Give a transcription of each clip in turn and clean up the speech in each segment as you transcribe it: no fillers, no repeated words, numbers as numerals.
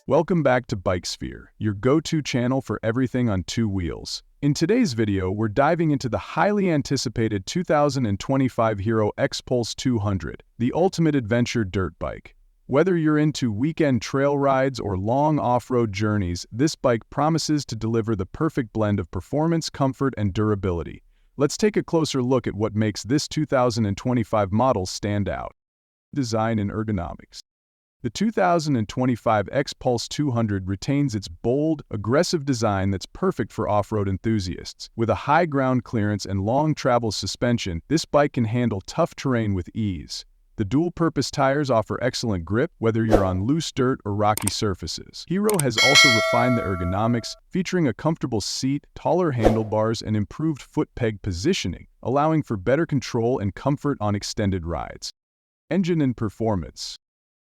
Welcome back to BikeSphere, your go-to channel for everything on two wheels. In today's video, we're diving into the highly anticipated 2025 Hero Xpulse 200, the ultimate adventure dirt bike. Whether you're into weekend trail rides or long off-road journeys, this bike promises to deliver the perfect blend of performance, comfort, and durability. Let's take a closer look at what makes this 2025 model stand out. Design and ergonomics. The 2025 Xpulse 200 retains its bold, aggressive design that's perfect for off-road enthusiasts. With a high ground clearance and long travel suspension, this bike can handle tough terrain with ease. The dual-purpose tires offer excellent grip, whether you're on loose dirt or rocky surfaces. Hero has also refined the ergonomics, featuring a comfortable seat, taller handlebars, and improved foot peg positioning, allowing for better control and comfort on extended rides. Engine and performance.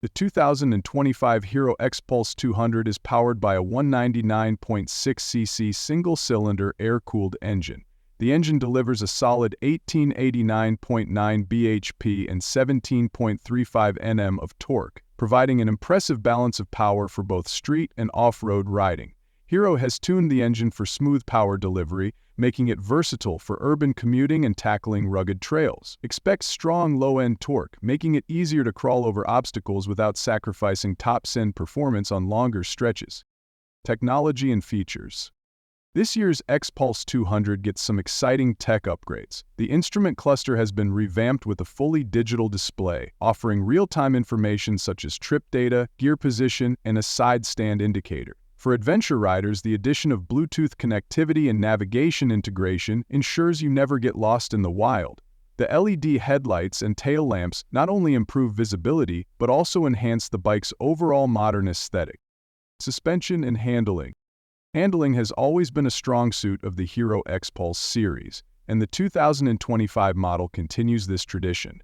The 2025 Hero Xpulse 200 is powered by a 199.6cc single-cylinder air-cooled engine. The engine delivers a solid 1889.9 bhp and 17.35 Nm of torque, providing an impressive balance of power for both street and off-road riding. Hero has tuned the engine for smooth power delivery, making it versatile for urban commuting and tackling rugged trails. Expect strong low-end torque, making it easier to crawl over obstacles without sacrificing top-end performance on longer stretches. Technology and features. This year's Xpulse 200 gets some exciting tech upgrades. The instrument cluster has been revamped with a fully digital display, offering real-time information such as trip data, gear position, and a side stand indicator. For adventure riders, the addition of Bluetooth connectivity and navigation integration ensures you never get lost in the wild. The LED headlights and tail lamps not only improve visibility, but also enhance the bike's overall modern aesthetic. Suspension and handling. Handling has always been a strong suit of the Hero Xpulse series, and the 2025 model continues this tradition.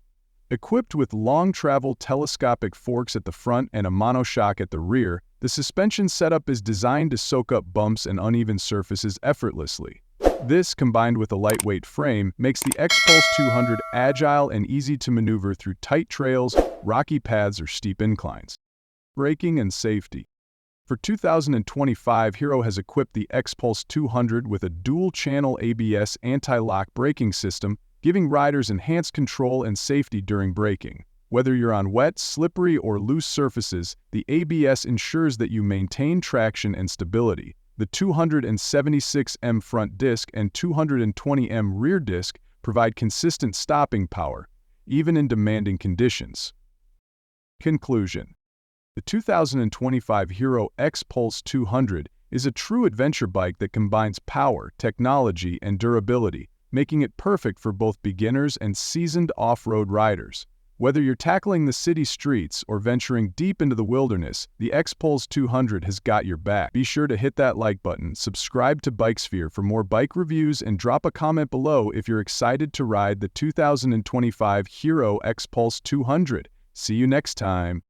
Equipped with long-travel telescopic forks at the front and a monoshock at the rear, the suspension setup is designed to soak up bumps and uneven surfaces effortlessly. This, combined with a lightweight frame, makes the Xpulse 200 agile and easy to maneuver through tight trails, rocky paths, or steep inclines. Braking and safety. For 2025, Hero has equipped the Xpulse 200 with a dual-channel ABS anti-lock braking system, giving riders enhanced control and safety during braking. Whether you're on wet, slippery, or loose surfaces, the ABS ensures that you maintain traction and stability. The 276mm front disc and 220mm rear disc provide consistent stopping power, even in demanding conditions. Conclusion. The 2025 Hero Xpulse 200 is a true adventure bike that combines power, technology, and durability, making it perfect for both beginners and seasoned off-road riders. Whether you're tackling the city streets or venturing deep into the wilderness, the Xpulse 200 has got your back. Be sure to hit that like button, subscribe to BikeSphere for more bike reviews, and drop a comment below if you're excited to ride the 2025 Hero Xpulse 200. See you next time.